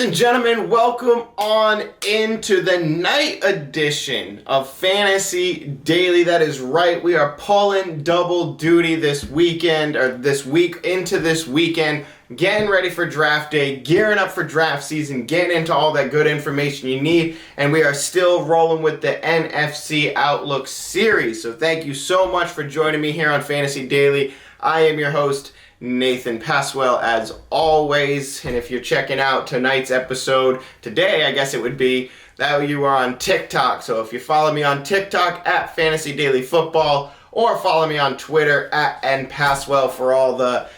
Ladies and gentlemen, welcome on into the night edition of Fantasy Daily. That is right, we are pulling double duty this weekend, or this week into this weekend, getting ready for draft day, gearing up for draft season, getting into all that good information you need, and we are still rolling with the NFC Outlook series. So thank you so much for joining me here on Fantasy Daily. I am your host, NathanPaswell, as always, and if you're checking out tonight's episode, today I guess it would be, that you are on TikTok. So if you follow me on TikTok at Fantasy Daily Football, or follow me on Twitter at NPaswell for all the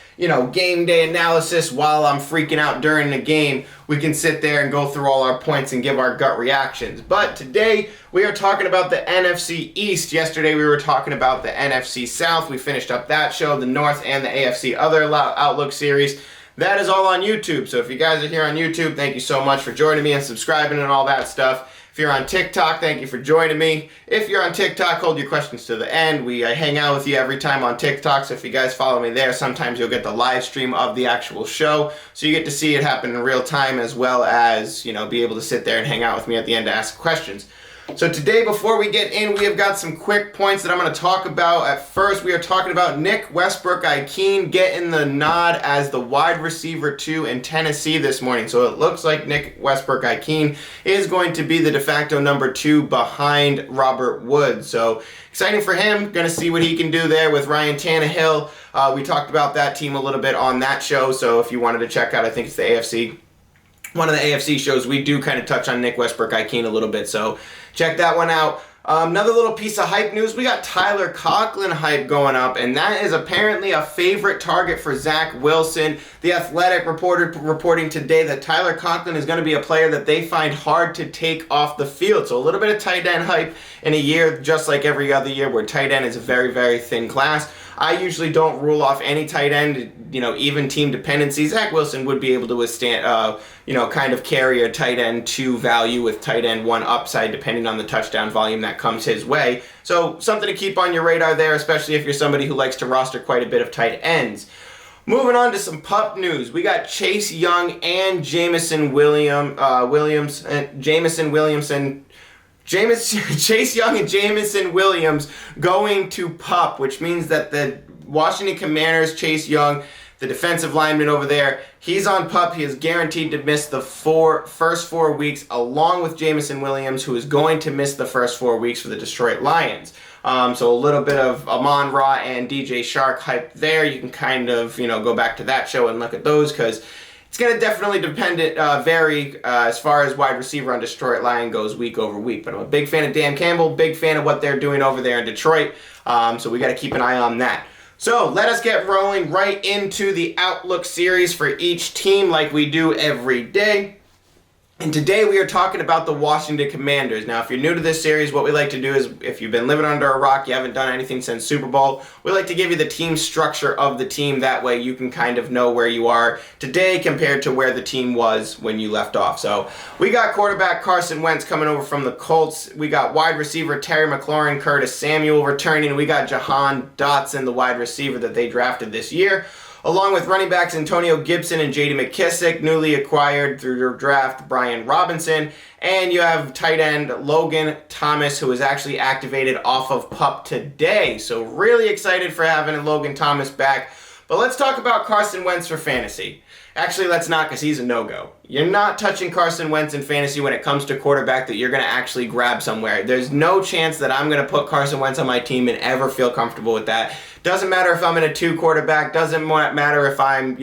game day analysis while I'm freaking out during the game, we can sit there and go through all our points and give our gut reactions. But today, we are talking about the NFC East. Yesterday, we were talking about the NFC South. We finished up that show, the North and the AFC Other Outlook series. That is all on YouTube. So if you guys are here on YouTube, thank you so much for joining me and subscribing and all that stuff. If you're on TikTok, thank you for joining me. If you're on TikTok, hold your questions to the end. I hang out with you every time on TikTok, so if you guys follow me there, sometimes you'll get the live stream of the actual show, so you get to see it happen in real time, as well as, be able to sit there and hang out with me at the end to ask questions. So today, before we get in, we have got some quick points that I'm going to talk about. At first, we are talking about Nick Westbrook-Ikhine getting the nod as the wide receiver 2 in Tennessee this morning. So it looks like Nick Westbrook-Ikhine is going to be the de facto number 2 behind Robert Woods. So exciting for him. Going to see what he can do there with Ryan Tannehill. We talked about that team a little bit on that show. So if you wanted to check out, I think it's the AFC. One of the AFC shows, we do kind of touch on Nick Westbrook-Ikhine a little bit, so check that one out. Another little piece of hype news, we got Tyler Conklin hype going up, and that is apparently a favorite target for Zach Wilson. The Athletic reporting today that Tyler Conklin is going to be a player that they find hard to take off the field. So a little bit of tight end hype in a year, just like every other year, where tight end is a very, very thin class. I usually don't rule off any tight end, even team dependency. Zach Wilson would be able to withstand, kind of carry a tight end 2 value with tight end 1 upside, depending on the touchdown volume that comes his way. So something to keep on your radar there, especially if you're somebody who likes to roster quite a bit of tight ends. Moving on to some pup news, we got Chase Young and Chase Young and Jameson Williams going to PUP, which means that the Washington Commanders, Chase Young, the defensive lineman over there, he's on PUP. He is guaranteed to miss the first 4 weeks, along with Jameson Williams, who is going to miss the first 4 weeks for the Detroit Lions. So a little bit of Amon-Ra and DJ Shark hype there. You can kind of, go back to that show and look at those, because it's going to definitely vary as far as wide receiver on Detroit Lion goes week over week. But I'm a big fan of Dan Campbell, big fan of what they're doing over there in Detroit. So we got to keep an eye on that. So let us get rolling right into the Outlook series for each team like we do every day. And today we are talking about the Washington Commanders. Now, if you're new to this series, what we like to do is, if you've been living under a rock, you haven't done anything since Super Bowl, we like to give you the team structure of the team. That way you can kind of know where you are today compared to where the team was when you left off. So we got quarterback Carson Wentz coming over from the Colts. We got wide receiver Terry McLaurin, Curtis Samuel returning. We got Jahan Dotson, the wide receiver that they drafted this year, along with running backs Antonio Gibson and J.D. McKissick, newly acquired through their draft Brian Robinson, and you have tight end Logan Thomas, who was actually activated off of PUP today. So really excited for having Logan Thomas back. But let's talk about Carson Wentz for fantasy. Actually, let's not, because he's a no-go. You're not touching Carson Wentz in fantasy when it comes to quarterback that you're going to actually grab somewhere. There's no chance that I'm going to put Carson Wentz on my team and ever feel comfortable with that. Doesn't matter if I'm in a 2 quarterback. Doesn't matter if I'm,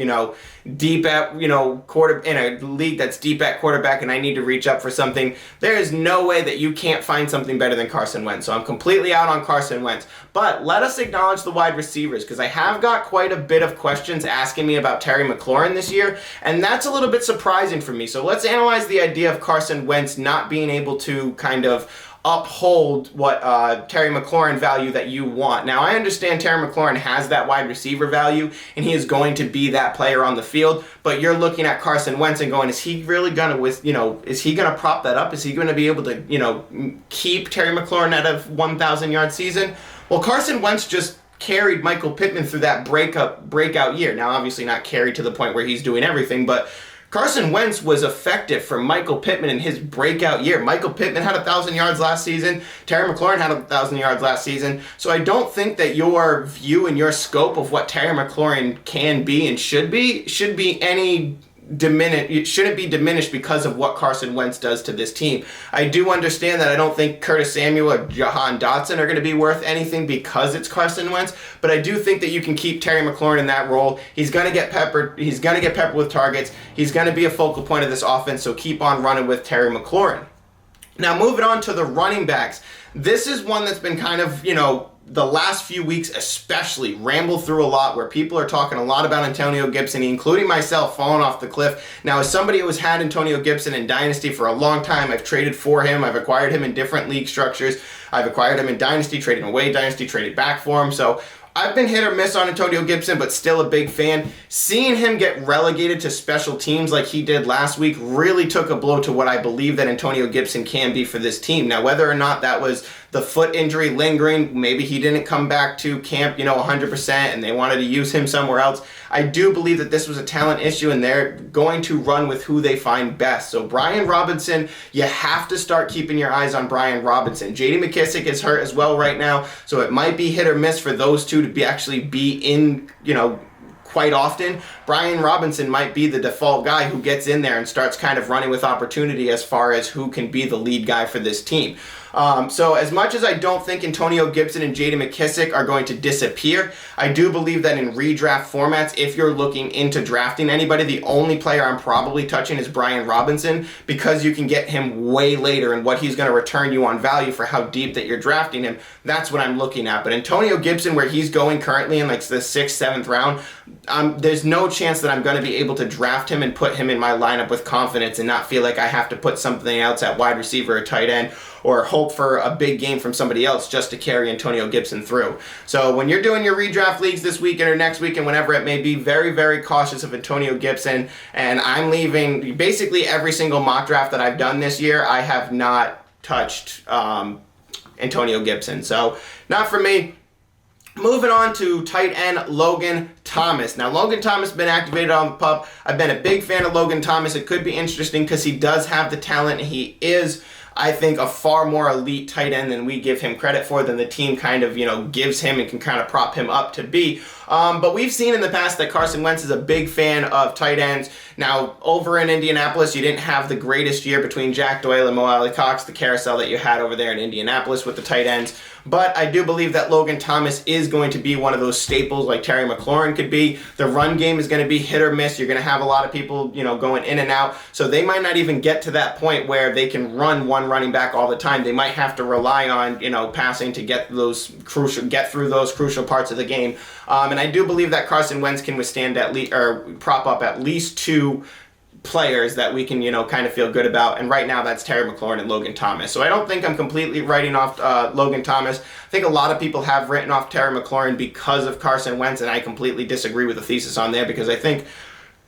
deep at, in a league that's deep at quarterback and I need to reach up for something. There is no way that you can't find something better than Carson Wentz. So I'm completely out on Carson Wentz. But let us acknowledge the wide receivers, because I have got quite a bit of questions asking me about Terry McLaurin this year, and that's a little bit surprising for me. So let's analyze the idea of Carson Wentz not being able to kind of uphold what Terry McLaurin value that you want. Now, I understand Terry McLaurin has that wide receiver value, and he is going to be that player on the field, but you're looking at Carson Wentz and going, is he really going to, is he going to prop that up? Is he going to be able to, keep Terry McLaurin at a 1,000-yard season? Well, Carson Wentz just carried Michael Pittman through that breakout year. Now, obviously not carried to the point where he's doing everything, but Carson Wentz was effective for Michael Pittman in his breakout year. Michael Pittman had 1,000 yards last season. Terry McLaurin had 1,000 yards last season. So I don't think that your view and your scope of what Terry McLaurin can be and should be it shouldn't be diminished because of what Carson Wentz does to this team. I do understand that I don't think Curtis Samuel or Jahan Dotson are going to be worth anything because it's Carson Wentz, but I do think that you can keep Terry McLaurin in that role. He's going to get peppered. He's going to get peppered with targets. He's going to be a focal point of this offense, so keep on running with Terry McLaurin. Now, moving on to the running backs. This is one that's been kind of, the last few weeks especially rambled through a lot, where people are talking a lot about Antonio Gibson, including myself, falling off the cliff. Now, as somebody who has had Antonio Gibson in Dynasty for a long time, I've traded for him. I've acquired him in different league structures. I've acquired him in Dynasty, traded him away Dynasty, traded back for him. So I've been hit or miss on Antonio Gibson, but still a big fan. Seeing him get relegated to special teams like he did last week really took a blow to what I believe that Antonio Gibson can be for this team. Now, whether or not that was the foot injury lingering, maybe he didn't come back to camp, 100%, and they wanted to use him somewhere else. I do believe that this was a talent issue, and they're going to run with who they find best. So Brian Robinson, you have to start keeping your eyes on Brian Robinson. J.D. McKissic is hurt as well right now, so it might be hit or miss for those two to actually be in, quite often. Brian Robinson might be the default guy who gets in there and starts kind of running with opportunity as far as who can be the lead guy for this team. So as much as I don't think Antonio Gibson and J.D. McKissic are going to disappear, I do believe that in redraft formats, if you're looking into drafting anybody, the only player I'm probably touching is Brian Robinson, because you can get him way later and what he's going to return you on value for how deep that you're drafting him. That's what I'm looking at. But Antonio Gibson, where he's going currently in the 6th, 7th round, there's no chance that I'm going to be able to draft him and put him in my lineup with confidence and not feel like I have to put something else at wide receiver or tight end or hope for a big game from somebody else just to carry Antonio Gibson through. So when you're doing your redraft leagues this weekend or next weekend, whenever it may be, very, very cautious of Antonio Gibson. And I'm leaving basically every single mock draft that I've done this year. I have not touched Antonio Gibson. So not for me. Moving on to tight end Logan Thomas. Now, Logan Thomas has been activated on the PUP. I've been a big fan of Logan Thomas. It could be interesting because he does have the talent. He is, I think, a far more elite tight end than we give him credit for, than the team kind of, gives him and can kind of prop him up to be. But we've seen in the past that Carson Wentz is a big fan of tight ends. Now, over in Indianapolis, you didn't have the greatest year between Jack Doyle and Mo Alley-Cox, the carousel that you had over there in Indianapolis with the tight ends. But I do believe that Logan Thomas is going to be one of those staples like Terry McLaurin could be. The run game is going to be hit or miss. You're going to have a lot of people, going in and out. So they might not even get to that point where they can run one running back all the time. They might have to rely on, passing to get through those crucial parts of the game. And I do believe that Carson Wentz can withstand prop up at least two players that we can, kind of feel good about. And right now that's Terry McLaurin and Logan Thomas. So I don't think I'm completely writing off Logan Thomas. I think a lot of people have written off Terry McLaurin because of Carson Wentz, and I completely disagree with the thesis on there, because I think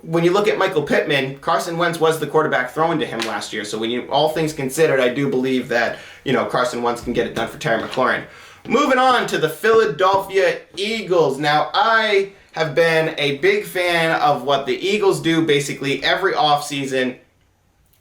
when you look at Michael Pittman, Carson Wentz was the quarterback thrown to him last year. So when all things considered, I do believe that, Carson Wentz can get it done for Terry McLaurin. Moving on to the Philadelphia Eagles. Now, I have been a big fan of what the Eagles do basically every offseason.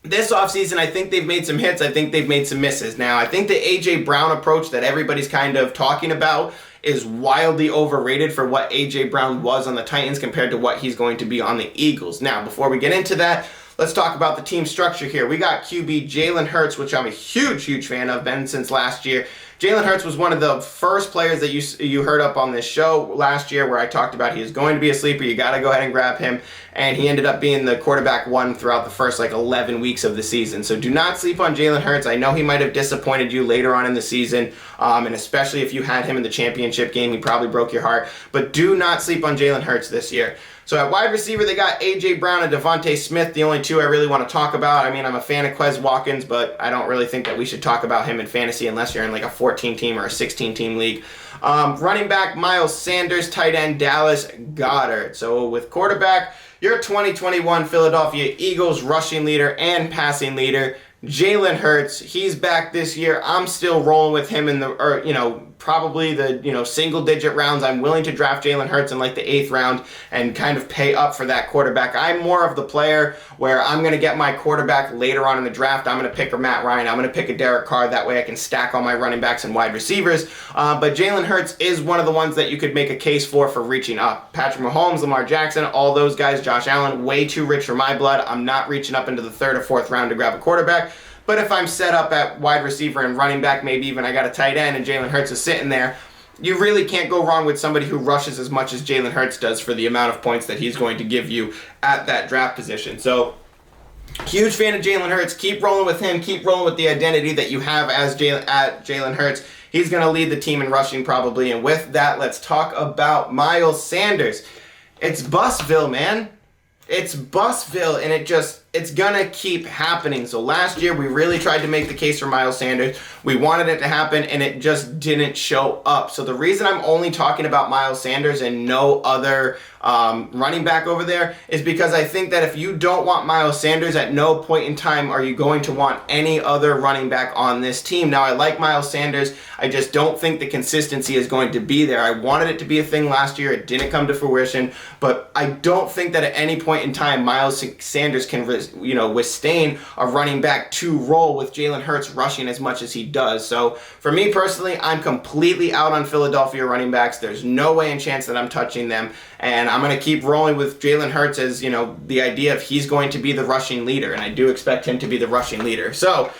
This offseason, I think they've made some hits. I think they've made some misses. Now, I think the A.J. Brown approach that everybody's kind of talking about is wildly overrated for what A.J. Brown was on the Titans compared to what he's going to be on the Eagles. Now, before we get into that, let's talk about the team structure here. We got QB Jalen Hurts, which I'm a huge fan of, been since last year. Jalen Hurts was one of the first players that you heard up on this show last year where I talked about he is going to be a sleeper. You got to go ahead and grab him. And he ended up being the quarterback one throughout the first 11 weeks of the season. So do not sleep on Jalen Hurts. I know he might have disappointed you later on in the season, and especially if you had him in the championship game, he probably broke your heart. But do not sleep on Jalen Hurts this year. So at wide receiver, they got A.J. Brown and Devontae Smith, the only two I really want to talk about. I mean, I'm a fan of Quez Watkins, but I don't really think that we should talk about him in fantasy unless you're in a 14-team or a 16-team league. Running back, Miles Sanders. Tight end, Dallas Goedert. So with quarterback, your 2021 Philadelphia Eagles rushing leader and passing leader, Jalen Hurts, he's back this year. I'm still rolling with him in probably the, single digit rounds. I'm willing to draft Jalen Hurts in like the 8th round and kind of pay up for that quarterback. I'm more of the player where I'm going to get my quarterback later on in the draft. I'm going to pick a Matt Ryan. I'm going to pick a Derek Carr. That way I can stack all my running backs and wide receivers. But Jalen Hurts is one of the ones that you could make a case for reaching up. Patrick Mahomes, Lamar Jackson, all those guys, Josh Allen, way too rich for my blood. I'm not reaching up into the 3rd or 4th round to grab a quarterback. But if I'm set up at wide receiver and running back, maybe even I got a tight end and Jalen Hurts is sitting there, you really can't go wrong with somebody who rushes as much as Jalen Hurts does for the amount of points that he's going to give you at that draft position. So, huge fan of Jalen Hurts. Keep rolling with him. Keep rolling with the identity that you have as Jalen Hurts. He's going to lead the team in rushing probably. And with that, let's talk about Miles Sanders. It's Busville, man. It's Busville, and it's gonna keep happening. So last year, we really tried to make the case for Miles Sanders. We wanted it to happen, and it just didn't show up. So the reason I'm only talking about Miles Sanders and no other running back over there is because I think that if you don't want Miles Sanders, at no point in time are you going to want any other running back on this team. Now, I like Miles Sanders. I just don't think the consistency is going to be there. I wanted it to be a thing last year. It didn't come to fruition, but I don't think that at any point in time Miles Sanders can withstand a running back 2 role with Jalen Hurts rushing as much as he does. So for me personally, I'm completely out on Philadelphia running backs. There's no way and chance that I'm touching them. And I'm going to keep rolling with Jalen Hurts as, the idea of he's going to be the rushing leader. And I do expect him to be the rushing leader. So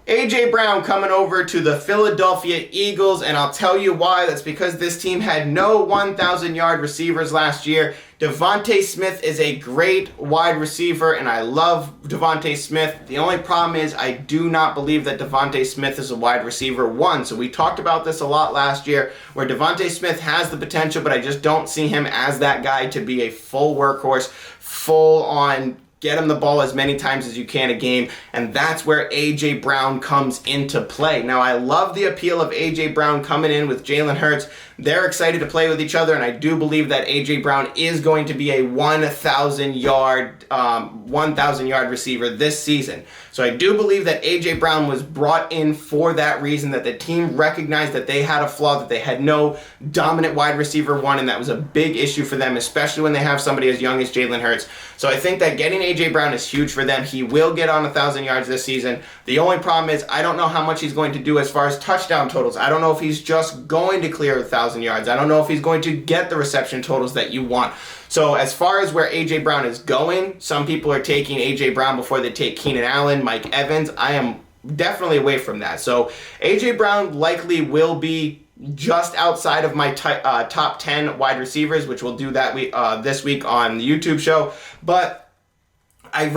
A.J. Brown coming over to the Philadelphia Eagles, and I'll tell you why. That's because this team had no 1,000-yard receivers last year. Devontae Smith is a great wide receiver, and I love Devontae Smith. The only problem is I do not believe that Devontae Smith is a wide receiver 1. So we talked about this a lot last year, where Devontae Smith has the potential, but I just don't see him as that guy to be a full workhorse, full on get him the ball as many times as you can a game, and that's where A.J. Brown comes into play. Now, I love the appeal of A.J. Brown coming in with Jalen Hurts. They're excited to play with each other, and I do believe that A.J. Brown is going to be a 1,000-yard receiver this season. So I do believe that A.J. Brown was brought in for that reason, that the team recognized that they had a flaw, that they had no dominant wide receiver 1, and that was a big issue for them, especially when they have somebody as young as Jalen Hurts. So I think that getting A.J. Brown is huge for them. He will get on 1,000 yards this season. The only problem is I don't know how much he's going to do as far as touchdown totals. I don't know if he's just going to clear 1,000 yards. I don't know if he's going to get the reception totals that you want. So as far as where A.J. Brown is going, some people are taking A.J. Brown before they take Keenan Allen, Mike Evans. I am definitely away from that. So A.J. Brown likely will be just outside of my top 10 wide receivers, which we'll do that this week on the YouTube show. But I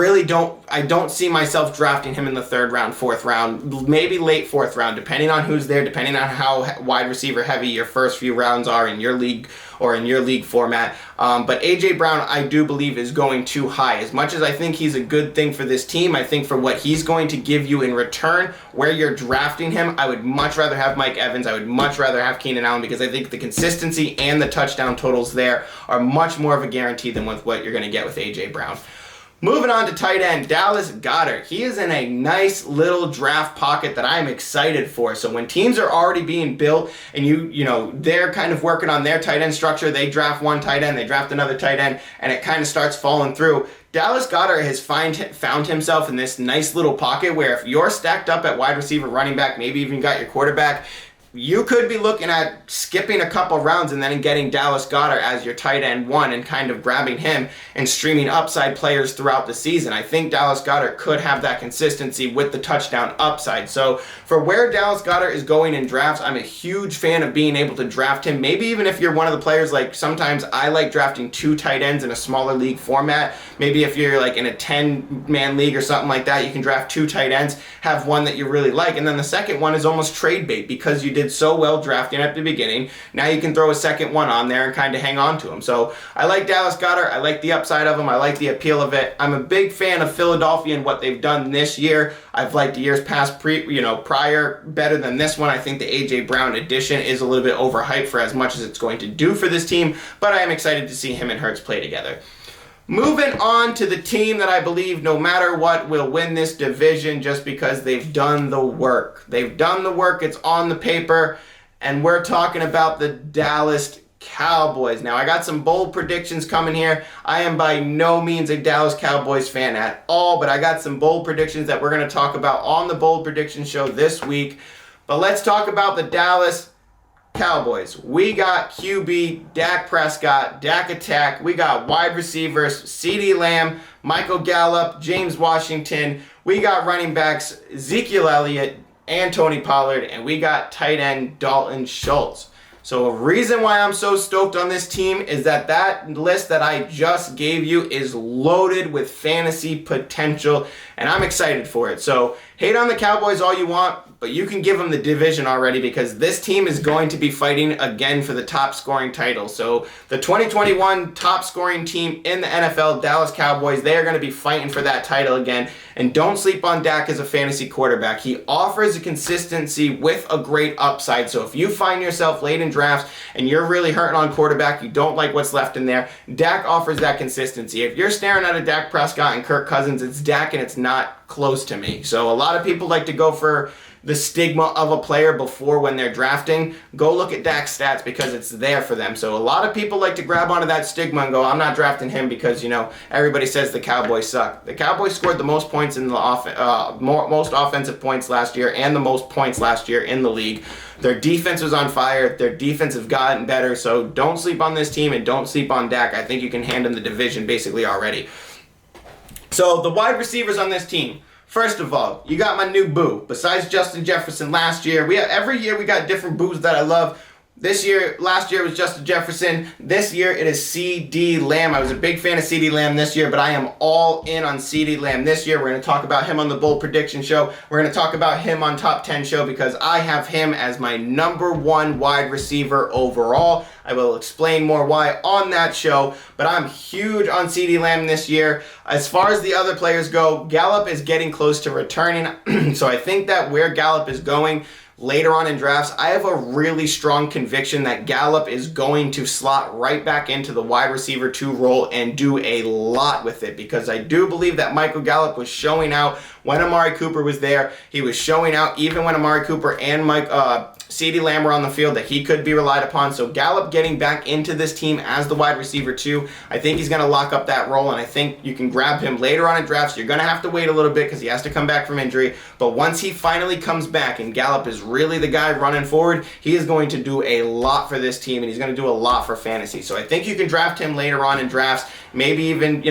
don't see myself drafting him in the 3rd round, 4th round, maybe late 4th round, depending on who's there, depending on how wide receiver heavy your first few rounds are in your league or in your league format. But A.J. Brown, I do believe, is going too high. As much as I think he's a good thing for this team, I think for what he's going to give you in return, where you're drafting him, I would much rather have Mike Evans. I would much rather have Keenan Allen, because I think the consistency and the touchdown totals there are much more of a guarantee than with what you're going to get with A.J. Brown. Moving on to tight end, Dallas Goedert. He is in a nice little draft pocket that I'm excited for. So when teams are already being built and they're kind of working on their tight end structure, they draft one tight end, they draft another tight end, and it kind of starts falling through. Dallas Goedert has found himself in this nice little pocket where if you're stacked up at wide receiver, running back, maybe even got your quarterback, you could be looking at skipping a couple rounds and then getting Dallas Goedert as your tight end 1 and kind of grabbing him and streaming upside players throughout the season. I think Dallas Goedert could have that consistency with the touchdown upside. So for where Dallas Goedert is going in drafts, I'm a huge fan of being able to draft him. Maybe even if you're one of the players, like sometimes I like drafting 2 tight ends in a smaller league format. Maybe if you're like in a 10-man league or something like that, you can draft 2 tight ends, have one that you really like, and then the second one is almost trade bait because you did so well drafting at the beginning. Now you can throw a second one on there and kind of hang on to him. So I like Dallas Goedert. I like the upside of him. I like the appeal of it. I'm a big fan of Philadelphia and what they've done this year. I've liked the years past prior better than this one. I think the A.J. Brown addition is a little bit overhyped for as much as it's going to do for this team, but I am excited to see him and Hurts play together. Moving on to the team that I believe no matter what will win this division just because they've done the work. They've done the work, it's on the paper, and we're talking about the Dallas Cowboys. Now, I got some bold predictions coming here. I am by no means a Dallas Cowboys fan at all, but I got some bold predictions that we're going to talk about on the Bold Prediction Show this week. But let's talk about the Dallas Cowboys. We got QB Dak Prescott, Dak Attack. We got wide receivers CeeDee Lamb, Michael Gallup, James Washington. We got running backs Ezekiel Elliott and Tony Pollard, and we got tight end Dalton Schultz. So a reason why I'm so stoked on this team is that list that I just gave you is loaded with fantasy potential, and I'm excited for it. So hate on the Cowboys all you want, but you can give them the division already because this team is going to be fighting again for the top scoring title. So the 2021 top scoring team in the NFL, Dallas Cowboys, they are going to be fighting for that title again. And don't sleep on Dak as a fantasy quarterback. He offers a consistency with a great upside. So if you find yourself late in drafts and you're really hurting on quarterback, you don't like what's left in there, Dak offers that consistency. If you're staring at a Dak Prescott and Kirk Cousins, it's Dak and it's not close to me. So a lot of people like to go for the stigma of a player before when they're drafting. Go look at Dak's stats because it's there for them. So a lot of people like to grab onto that stigma and go, I'm not drafting him because, everybody says the Cowboys suck. The Cowboys scored the most points in the most offensive points last year and the most points last year in the league. Their defense was on fire. Their defense has gotten better. So don't sleep on this team and don't sleep on Dak. I think you can hand him the division basically already. So the wide receivers on this team. First of all, you got my new boo. Besides Justin Jefferson last year, every year we got different boos that I love. Last year was Justin Jefferson. This year it is CeeDee Lamb. I was a big fan of CeeDee Lamb this year, but I am all in on CeeDee Lamb this year. We're going to talk about him on the Bold Prediction Show. We're going to talk about him on Top 10 Show because I have him as my number one wide receiver overall. I will explain more why on that show, but I'm huge on CeeDee Lamb this year. As far as the other players go, Gallup is getting close to returning, so I think that where Gallup is going later on in drafts, I have a really strong conviction that Gallup is going to slot right back into the wide receiver 2 role and do a lot with it because I do believe that Michael Gallup was showing out when Amari Cooper was there. He was showing out even when Amari Cooper and CeeDee Lamb were on the field that he could be relied upon. So Gallup getting back into this team as the wide receiver 2, I think he's going to lock up that role, and I think you can grab him later on in drafts. You're going to have to wait a little bit because he has to come back from injury, but once he finally comes back and Gallup is really the guy running forward, he is going to do a lot for this team, and he's going to do a lot for fantasy. So I think you can draft him later on in drafts, maybe even,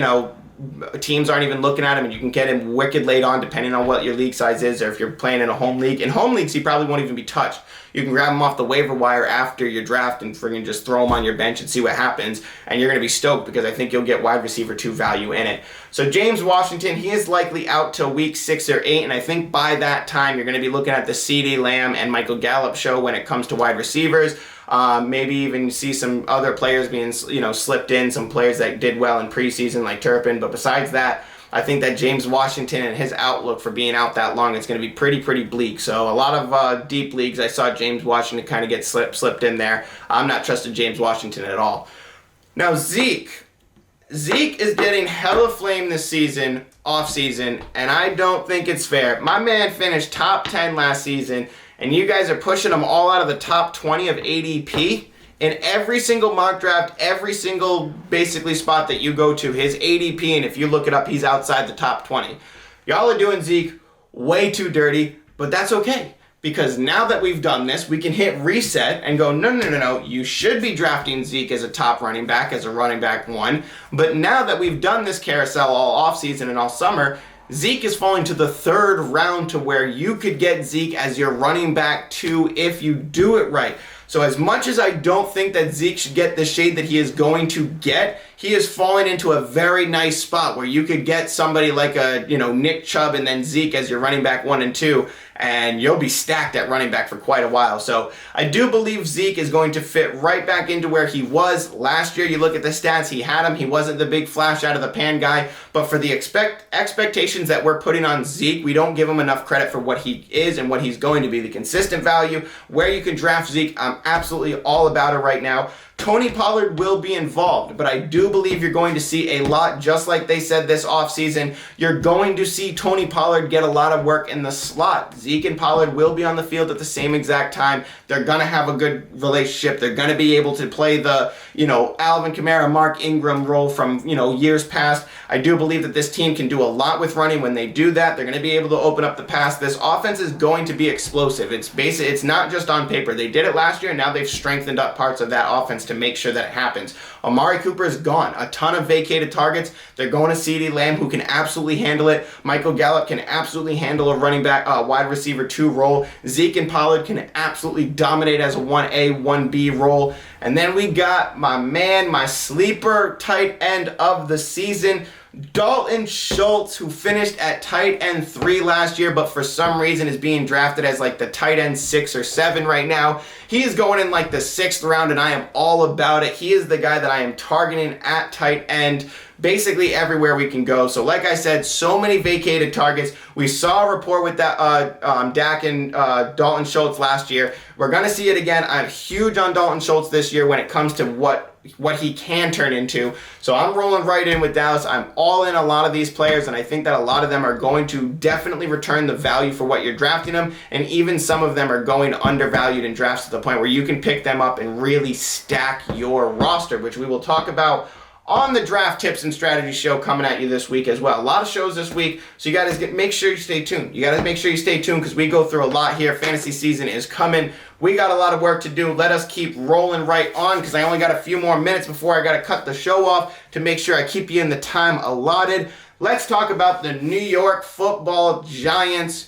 teams aren't even looking at him, and you can get him wicked late on depending on what your league size is, or if you're playing in a home league. In home leagues, he probably won't even be touched. You can grab him off the waiver wire after your draft and friggin' just throw him on your bench and see what happens, and you're going to be stoked because I think you'll get wide receiver 2 value in it. So James Washington, he is likely out till week 6 or 8, and I think by that time you're going to be looking at the CeeDee Lamb and Michael Gallup show when it comes to wide receivers. Maybe even see some other players being, slipped in, some players that did well in preseason like Turpin. But besides that, I think that James Washington and his outlook for being out that long is going to be pretty bleak. So a lot of deep leagues, I saw James Washington kind of get slipped in there. I'm not trusting James Washington at all. Now Zeke is getting hella flame this season, off season, and I don't think it's fair. My man finished top 10 last season, and you guys are pushing him all out of the top 20 of ADP. In every single mock draft, every single basically spot that you go to, his ADP, and if you look it up, he's outside the top 20. Y'all are doing Zeke way too dirty, but that's okay. Because now that we've done this, we can hit reset and go, no, you should be drafting Zeke as a top running back, as a running back 1. But now that we've done this carousel all offseason and all summer, Zeke is falling to the 3rd round to where you could get Zeke as your running back 2 if you do it right. So as much as I don't think that Zeke should get the shade that he is going to get, he is falling into a very nice spot where you could get somebody like a, Nick Chubb and then Zeke as your running back 1 and 2, and you'll be stacked at running back for quite a while. So I do believe Zeke is going to fit right back into where he was last year. You look at the stats, he had him. He wasn't the big flash out of the pan guy, but for the expectations that we're putting on Zeke, we don't give him enough credit for what he is and what he's going to be. The consistent value, where you can draft Zeke, I'm absolutely all about it right now. Tony Pollard will be involved, but I do believe you're going to see a lot, just like they said this offseason. You're going to see Tony Pollard get a lot of work in the slot. Zeke and Pollard will be on the field at the same exact time. They're going to have a good relationship. They're going to be able to play the, Alvin Kamara, Mark Ingram role from, years past. I do believe that this team can do a lot with running. When they do that, they're going to be able to open up the pass. This offense is going to be explosive. It's not just on paper. They did it last year, and now they've strengthened up parts of that offense to make sure that it happens. Amari Cooper is gone. A ton of vacated targets. They're going to CeeDee Lamb, who can absolutely handle it. Michael Gallup can absolutely handle a running back, wide receiver 2 role. Zeke and Pollard can absolutely dominate as a 1A, 1B role. And then we got my sleeper tight end of the season, Dalton Schultz, who finished at tight end 3 last year, but for some reason is being drafted as like the tight end 6 or 7 right now. He is going in like the 6th round, and I am all about it. He is the guy that I am targeting at tight end basically everywhere we can go. So like I said, so many vacated targets. We saw a report with that Dak and Dalton Schultz last year. We're going to see it again. I'm huge on Dalton Schultz this year when it comes to what he can turn into. So I'm rolling right in with Dallas. I'm all in a lot of these players, and I think that a lot of them are going to definitely return the value for what you're drafting them, and even some of them are going undervalued in drafts to the point where you can pick them up and really stack your roster, which we will talk about on the Draft Tips and Strategy show coming at you this week as well. A lot of shows this week, so you guys make sure you stay tuned. You got to make sure you stay tuned because we go through a lot here. Fantasy season is coming. We got a lot of work to do. Let us keep rolling right on because I only got a few more minutes before I got to cut the show off to make sure I keep you in the time allotted. Let's talk about the New York Football Giants.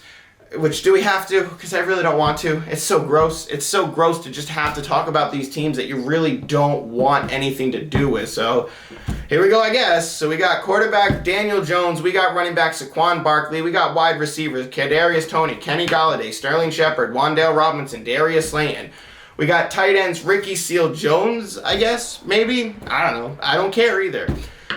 Which, do we have to? Because I really don't want to. It's so gross. It's so gross to just have to talk about these teams that you really don't want anything to do with. So, here we go, I guess. So, we got quarterback Daniel Jones. We got running back Saquon Barkley. We got wide receivers Kadarius Toney, Kenny Golladay, Sterling Shepard, Wan'Dale Robinson, Darius Slayton. We got tight ends Ricky Seals-Jones, I guess, maybe. I don't know. I don't care either.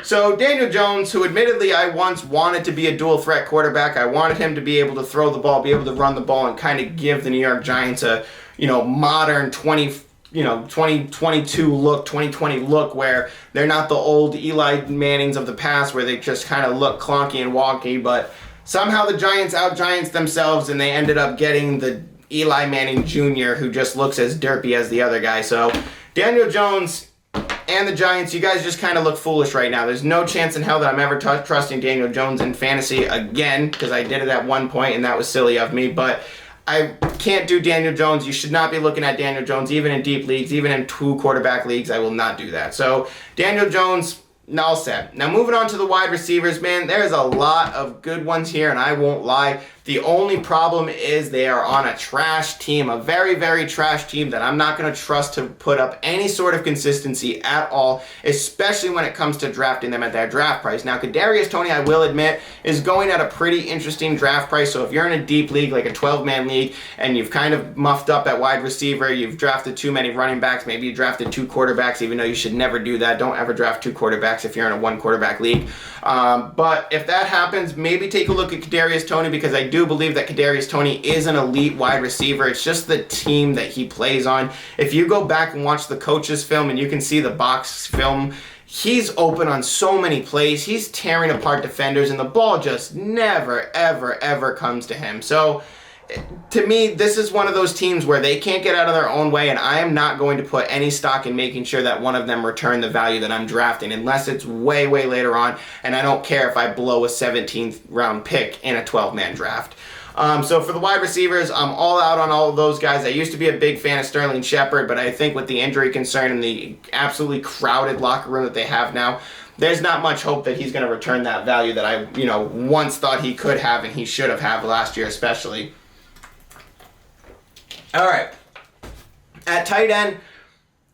So Daniel Jones, who admittedly I once wanted to be a dual threat quarterback, I wanted him to be able to throw the ball, be able to run the ball, and kind of give the New York Giants a, modern 2022 look, 2020 look, where they're not the old Eli Mannings of the past, where they just kind of look clunky and wonky, but somehow the Giants out-Giants themselves, and they ended up getting the Eli Manning Jr., who just looks as derpy as the other guy. So Daniel Jones and the Giants, you guys just kind of look foolish right now. There's no chance in hell that I'm ever trusting Daniel Jones in fantasy again, because I did it at one point, and that was silly of me. But I can't do Daniel Jones. You should not be looking at Daniel Jones, even in deep leagues, even in 2 quarterback leagues. I will not do that. So Daniel Jones, all set. Now moving on to the wide receivers, man, there's a lot of good ones here, and I won't lie. The only problem is they are on a trash team, a very, very trash team that I'm not going to trust to put up any sort of consistency at all, especially when it comes to drafting them at that draft price. Now, Kadarius Toney, I will admit, is going at a pretty interesting draft price, so if you're in a deep league, like a 12-man league, and you've kind of muffed up at wide receiver, you've drafted too many running backs, maybe you drafted 2 quarterbacks, even though you should never do that. Don't ever draft 2 quarterbacks if you're in a 1-quarterback league. But if that happens, maybe take a look at Kadarius Toney, because I do believe that Kadarius Toney is an elite wide receiver. It's just the team that he plays on. If you go back and watch the coaches film and you can see the box film, he's open on so many plays. He's tearing apart defenders, and the ball just never, ever, ever comes to him. So to me, this is one of those teams where they can't get out of their own way, and I am not going to put any stock in making sure that one of them return the value that I'm drafting, unless it's way, way later on, and I don't care if I blow a 17th round pick in a 12-man draft. So for the wide receivers, I'm all out on all of those guys. I used to be a big fan of Sterling Shepard, but I think with the injury concern and the absolutely crowded locker room that they have now, there's not much hope that he's going to return that value that I, once thought he could have and he should have had last year especially. All right. At tight end,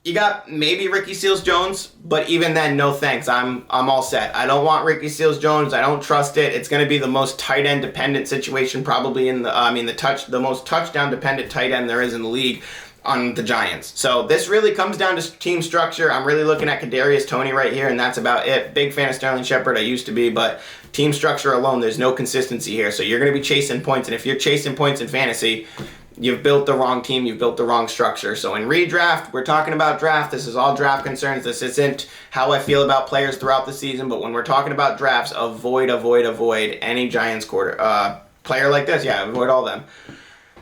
you got maybe Ricky Seals-Jones, but even then, no thanks. I'm all set. I don't want Ricky Seals-Jones. I don't trust it. It's going to be the most tight end dependent situation probably in the most touchdown dependent tight end there is in the league on the Giants. So this really comes down to team structure. I'm really looking at Kadarius Toney right here, and that's about it. Big fan of Sterling Shepard. I used to be, but team structure alone, there's no consistency here. So you're going to be chasing points, and if you're chasing points in fantasy, you've built the wrong team, you've built the wrong structure. So in redraft, we're talking about draft. This is all draft concerns. This isn't how I feel about players throughout the season, but when we're talking about drafts, avoid any Giants player like this. Yeah, avoid all them.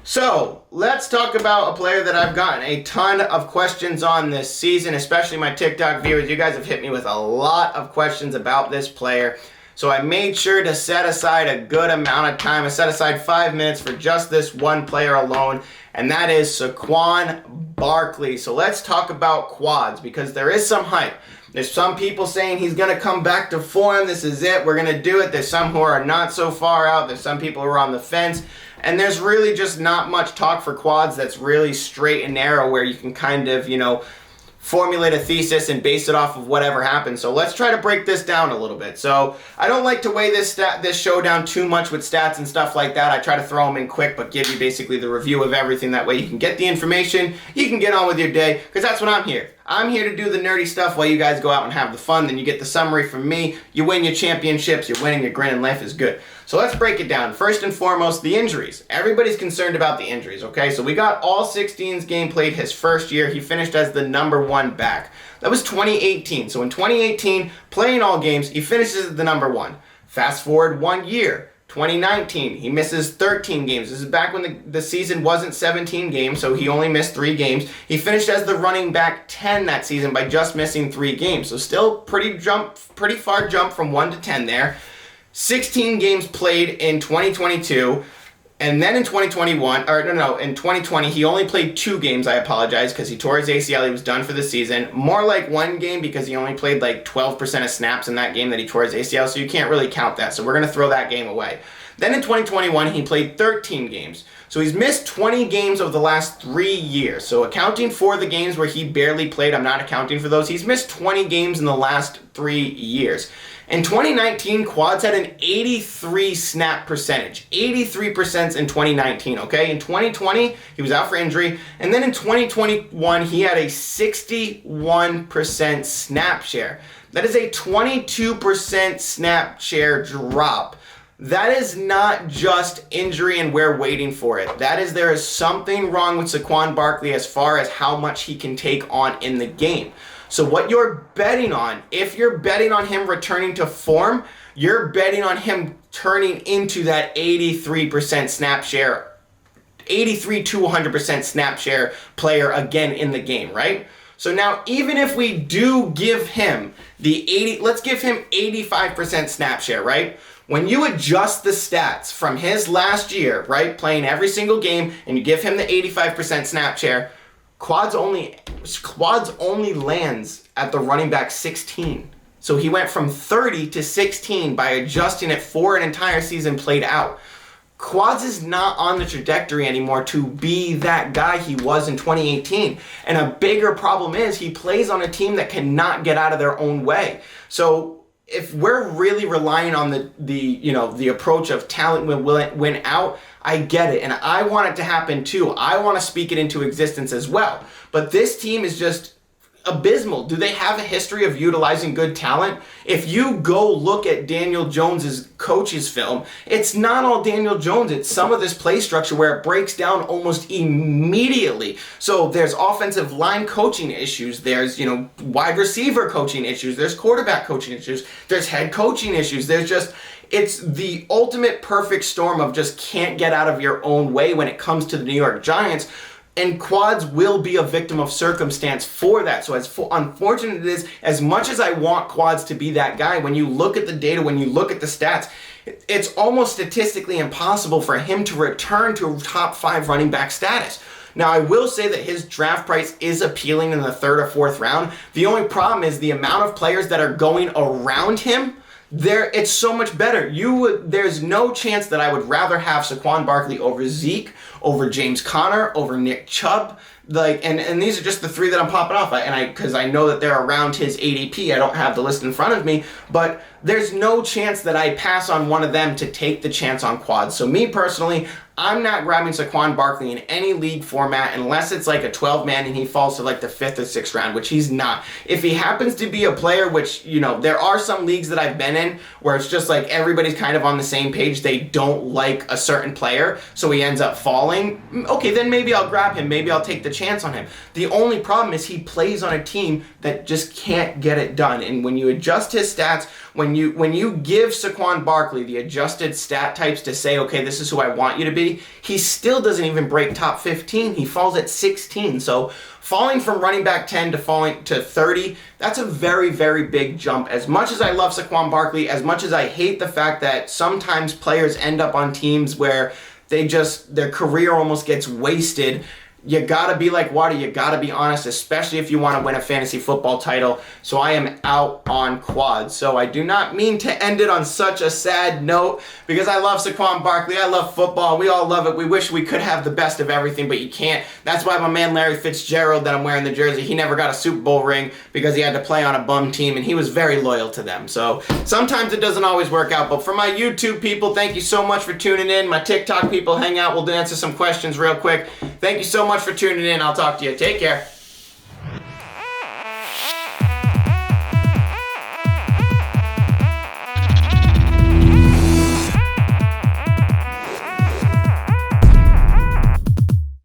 So let's talk about a player that I've gotten a ton of questions on this season, especially my TikTok viewers. You guys have hit me with a lot of questions about this player. So I made sure to set aside a good amount of time. I set aside 5 minutes for just this one player alone, and that is Saquon Barkley. So let's talk about quads, because there is some hype. There's some people saying he's going to come back to form. This is it. We're going to do it. There's some who are not so far out. There's some people who are on the fence. And there's really just not much talk for quads that's really straight and narrow where you can kind of, formulate a thesis and base it off of whatever happens. So let's try to break this down a little bit. So I don't like to weigh this show down too much with stats and stuff like that. I try to throw them in quick, but give you basically the review of everything. That way you can get the information, you can get on with your day, because that's what I'm here. I'm here to do the nerdy stuff while you guys go out and have the fun. Then you get the summary from me. You win your championships, you're winning, you're grinning, life is good. So let's break it down. First and foremost, the injuries. Everybody's concerned about the injuries, okay? So we got all 16 games played his first year. He finished as the number 1 back. That was 2018. So in 2018, playing all games, he finishes as the number 1. Fast forward 1 year. 2019, he misses 13 games. This is back when the season wasn't 17 games, so he only missed 3 games. He finished as the running back 10 that season by just missing 3 games. So still pretty far jump from 1 to 10 there. 16 games played in 2022, and then in 2020, he only played 2 games, I apologize, because he tore his ACL, he was done for the season. More like 1 game, because he only played like 12% of snaps in that game that he tore his ACL, so you can't really count that, so we're going to throw that game away. Then in 2021, he played 13 games. So he's missed 20 games over the last 3 years. So accounting for the games where he barely played, I'm not accounting for those, he's missed 20 games in the last 3 years. In 2019, quads had an 83 snap percentage. 83% in 2019, okay? In 2020, he was out for injury. And then in 2021, he had a 61% snap share. That is a 22% snap share drop. That is not just injury and we're waiting for it. There is something wrong with Saquon Barkley as far as how much he can take on in the game. So what you're betting on, if you're betting on him returning to form, you're betting on him turning into that 83% snap share, 83 to 100% snap share player again in the game, right? So now, even if we do give him let's give him 85% snap share, right? When you adjust the stats from his last year, right, playing every single game, and you give him the 85% snap share, Quads only lands at the running back 16. So he went from 30 to 16 by adjusting it for an entire season played out. Quads is not on the trajectory anymore to be that guy he was in 2018. And a bigger problem is he plays on a team that cannot get out of their own way. So if we're really relying on the approach of talent will win out, I get it. And I want it to happen too. I want to speak it into existence as well. But this team is just abysmal. Do they have a history of utilizing good talent? If you go look at Daniel Jones's coach's film, it's not all Daniel Jones. It's some of this play structure where it breaks down almost immediately. So there's offensive line coaching issues. There's, wide receiver coaching issues. There's quarterback coaching issues. There's head coaching issues. It's the ultimate perfect storm of just can't get out of your own way when it comes to the New York Giants. And Quads will be a victim of circumstance for that. So as unfortunate it is, as much as I want Quads to be that guy, when you look at the data, when you look at the stats, it's almost statistically impossible for him to return to top 5 running back status. Now, I will say that his draft price is appealing in the 3rd or 4th round. The only problem is the amount of players that are going around him. It's so much better. There's no chance that I would rather have Saquon Barkley over Zeke, over James Conner, over Nick Chubb. And these are just the 3 that I'm popping off. Because I know that they're around his ADP. I don't have the list in front of me, but there's no chance that I pass on one of them to take the chance on Quads. So me personally, I'm not grabbing Saquon Barkley in any league format unless it's like a 12-man and he falls to like the 5th or 6th round, which he's not. If he happens to be a player, which, you know, there are some leagues that I've been in where it's just like everybody's kind of on the same page. They don't like a certain player, so he ends up falling. Okay, then maybe I'll grab him. Maybe I'll take the chance on him. The only problem is he plays on a team that just can't get it done. And when you adjust his stats, when you give Saquon Barkley the adjusted stat types to say, okay, this is who I want you to be, he still doesn't even break top 15. He falls at 16. So falling from running back 10 to falling to 30, that's a very, very big jump. As much as I love Saquon Barkley, as much as I hate the fact that sometimes players end up on teams where their career almost gets wasted, you gotta be like water. You gotta be honest, especially if you want to win a fantasy football title. So I am out on quads. So I do not mean to end it on such a sad note because I love Saquon Barkley. I love football. We all love it. We wish we could have the best of everything, but you can't. That's why my man Larry Fitzgerald that I'm wearing the jersey, he never got a Super Bowl ring because he had to play on a bum team and he was very loyal to them. So sometimes it doesn't always work out. But for my YouTube people, thank you so much for tuning in. My TikTok people, hang out. We'll answer some questions real quick. Thank you so much for tuning in. I'll talk to you. Take care.